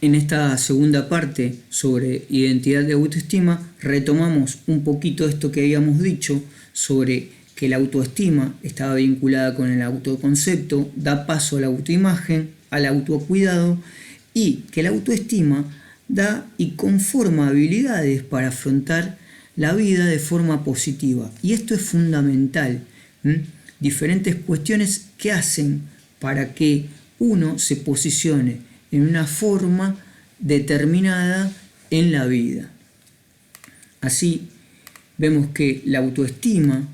En esta segunda parte sobre identidad y autoestima retomamos un poquito esto que habíamos dicho sobre que la autoestima estaba vinculada con el autoconcepto, da paso a la autoimagen, al autocuidado y que la autoestima da y conforma habilidades para afrontar la vida de forma positiva. Y esto es fundamental. Diferentes cuestiones que hacen para que uno se posicione en una forma determinada en la vida. Así, vemos que la autoestima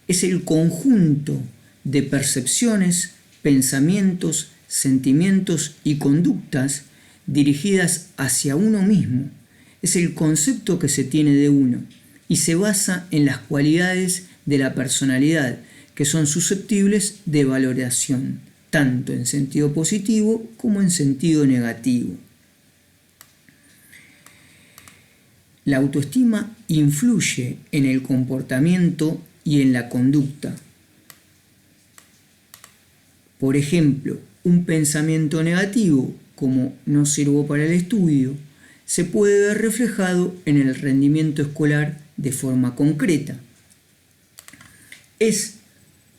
es el conjunto de percepciones, pensamientos, sentimientos y conductas dirigidas hacia uno mismo. Es el concepto que se tiene de uno y se basa en las cualidades de la personalidad que son susceptibles de valoración, tanto en sentido positivo como en sentido negativo. La autoestima influye en el comportamiento y en la conducta. Por ejemplo, un pensamiento negativo, como no sirvo para el estudio, se puede ver reflejado en el rendimiento escolar de forma concreta. Es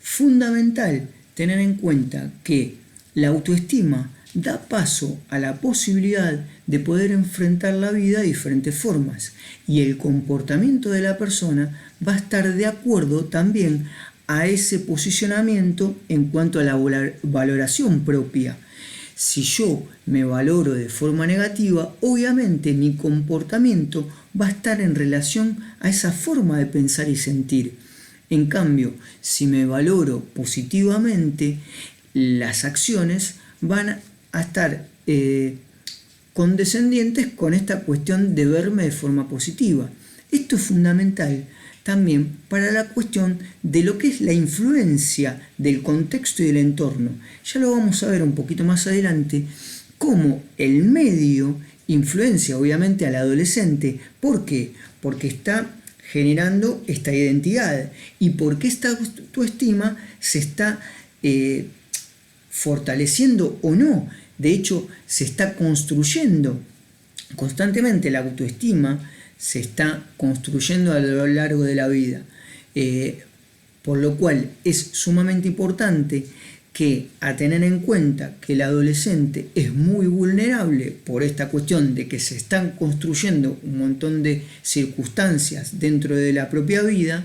fundamental tener en cuenta que la autoestima da paso a la posibilidad de poder enfrentar la vida de diferentes formas y el comportamiento de la persona va a estar de acuerdo también a ese posicionamiento en cuanto a la valoración propia. Si yo me valoro de forma negativa, obviamente mi comportamiento va a estar en relación a esa forma de pensar y sentir. En cambio, si me valoro positivamente, las acciones van a estar condescendientes con esta cuestión de verme de forma positiva. Esto es fundamental también para la cuestión de lo que es la influencia del contexto y del entorno. Ya lo vamos a ver un poquito más adelante, cómo el medio influencia obviamente al adolescente. ¿Por qué? Porque está generando esta identidad y porque esta autoestima se está fortaleciendo o no. De hecho, se está construyendo constantemente. La autoestima se está construyendo a lo largo de la vida, por lo cual es sumamente importante que a tener en cuenta que el adolescente es muy vulnerable por esta cuestión de que se están construyendo un montón de circunstancias dentro de la propia vida,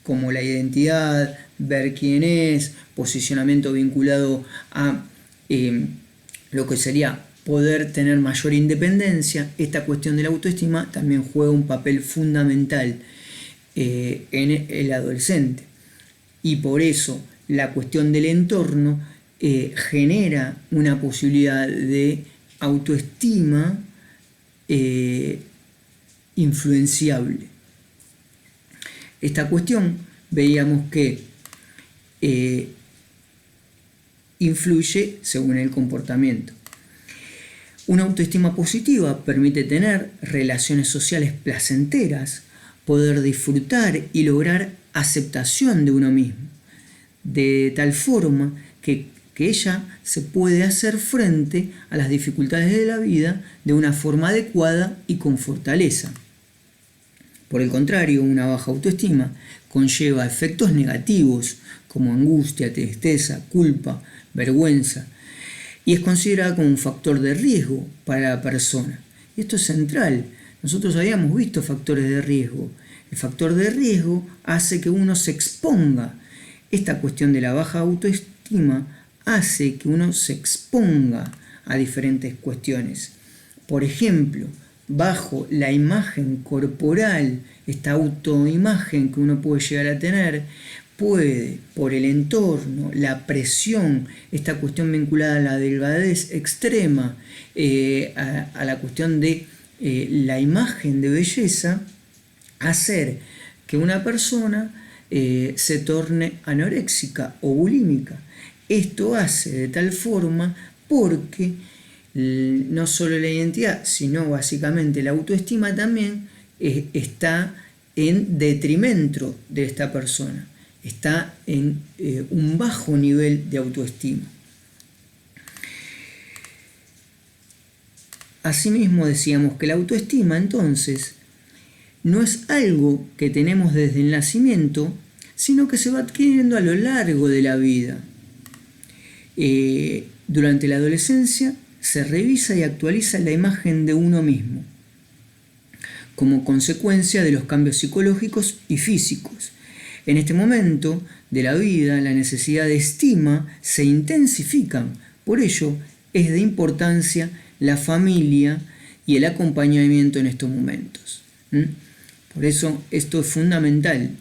como la identidad, ver quién es, posicionamiento vinculado a lo que sería poder tener mayor independencia. Esta cuestión de la autoestima también juega un papel fundamental en el adolescente. Y por eso la cuestión del entorno genera una posibilidad de autoestima influenciable. Esta cuestión veíamos que influye según el comportamiento. Una autoestima positiva permite tener relaciones sociales placenteras, poder disfrutar y lograr aceptación de uno mismo, de tal forma que ella se puede hacer frente a las dificultades de la vida de una forma adecuada y con fortaleza. Por el contrario, una baja autoestima conlleva efectos negativos como angustia, tristeza, culpa, vergüenza, y es considerada como un factor de riesgo para la persona. Y esto es central. Nosotros habíamos visto factores de riesgo. El factor de riesgo hace que uno se exponga. Esta cuestión de la baja autoestima hace que uno se exponga a diferentes cuestiones. Por ejemplo, bajo la imagen corporal, esta autoimagen que uno puede llegar a tener, puede, por el entorno, la presión, esta cuestión vinculada a la delgadez extrema, a la cuestión de la imagen de belleza, hacer que una persona se torne anoréxica o bulímica. Esto hace de tal forma porque no solo la identidad, sino básicamente la autoestima también está en detrimento de esta persona. Está en un bajo nivel de autoestima. Asimismo decíamos que la autoestima entonces no es algo que tenemos desde el nacimiento, sino que se va adquiriendo a lo largo de la vida. Durante la adolescencia se revisa y actualiza la imagen de uno mismo, como consecuencia de los cambios psicológicos y físicos. En este momento de la vida, la necesidad de estima se intensifican. Por ello, es de importancia la familia y el acompañamiento en estos momentos. Por eso, esto es fundamental.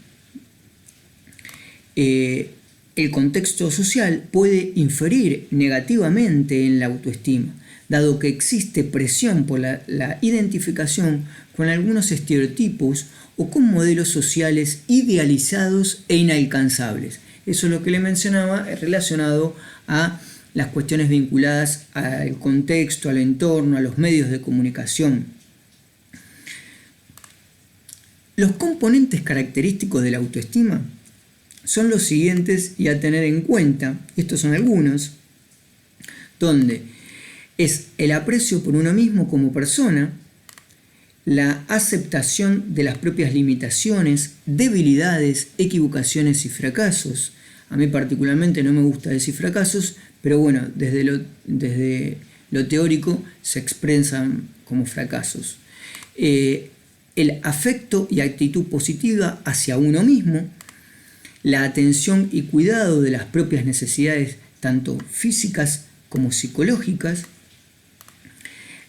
El contexto social puede inferir negativamente en la autoestima, dado que existe presión por la identificación con algunos estereotipos o con modelos sociales idealizados e inalcanzables. Eso es lo que le mencionaba relacionado a las cuestiones vinculadas al contexto, al entorno, a los medios de comunicación. Los componentes característicos de la autoestima son los siguientes y a tener en cuenta. Estos son algunos, donde es el aprecio por uno mismo como persona, la aceptación de las propias limitaciones, debilidades, equivocaciones y fracasos. A mí particularmente no me gusta decir fracasos, pero bueno, desde lo teórico se expresan como fracasos. El afecto y actitud positiva hacia uno mismo, la atención y cuidado de las propias necesidades, tanto físicas como psicológicas,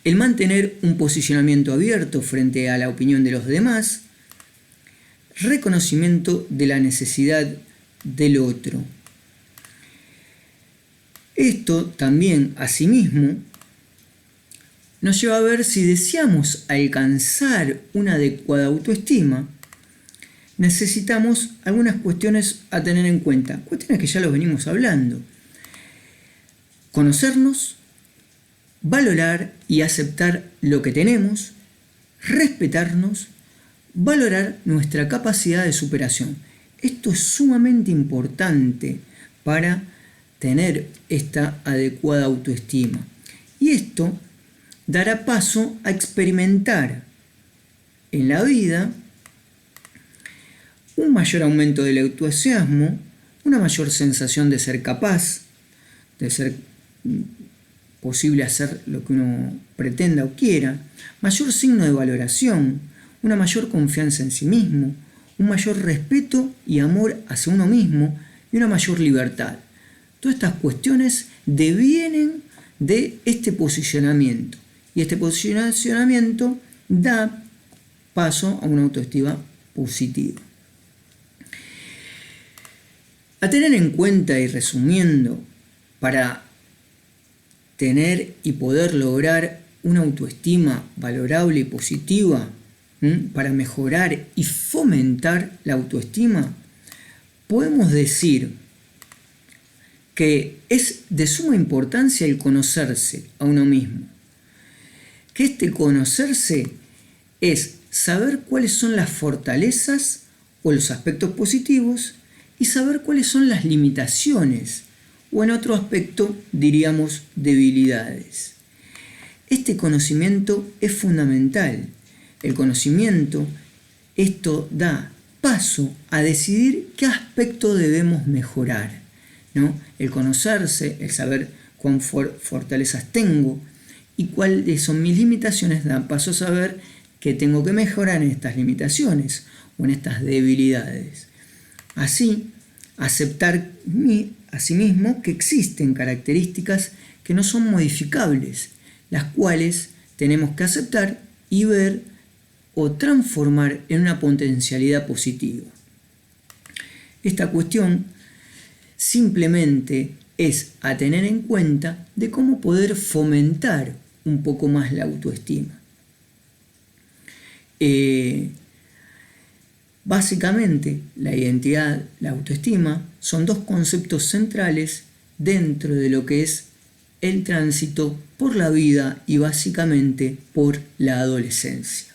el mantener un posicionamiento abierto frente a la opinión de los demás, reconocimiento de la necesidad del otro. Esto también, asimismo, nos lleva a ver si deseamos alcanzar una adecuada autoestima, necesitamos algunas cuestiones a tener en cuenta, cuestiones que ya los venimos hablando. Conocernos, valorar y aceptar lo que tenemos, respetarnos, valorar nuestra capacidad de superación. Esto es sumamente importante para tener esta adecuada autoestima. Y esto dará paso a experimentar en la vida un mayor aumento del entusiasmo, una mayor sensación de ser capaz, de ser posible hacer lo que uno pretenda o quiera, mayor signo de valoración, una mayor confianza en sí mismo, un mayor respeto y amor hacia uno mismo y una mayor libertad. Todas estas cuestiones devienen de este posicionamiento y este posicionamiento da paso a una autoestima positiva. A tener en cuenta y resumiendo, para tener y poder lograr una autoestima valorable y positiva, para mejorar y fomentar la autoestima, podemos decir que es de suma importancia el conocerse a uno mismo. Que este conocerse es saber cuáles son las fortalezas o los aspectos positivos y saber cuáles son las limitaciones o en otro aspecto diríamos debilidades. Este conocimiento es fundamental. El conocimiento, esto da paso a decidir qué aspecto debemos mejorar, ¿no? El conocerse, el saber cuán fortalezas tengo y cuáles son mis limitaciones, da paso a saber qué tengo que mejorar en estas limitaciones o en estas debilidades. Así, aceptar asimismo que existen características que no son modificables, las cuales tenemos que aceptar y ver o transformar en una potencialidad positiva. Esta cuestión simplemente es a tener en cuenta de cómo poder fomentar un poco más la autoestima. Básicamente, la identidad, la autoestima, son dos conceptos centrales dentro de lo que es el tránsito por la vida y básicamente por la adolescencia.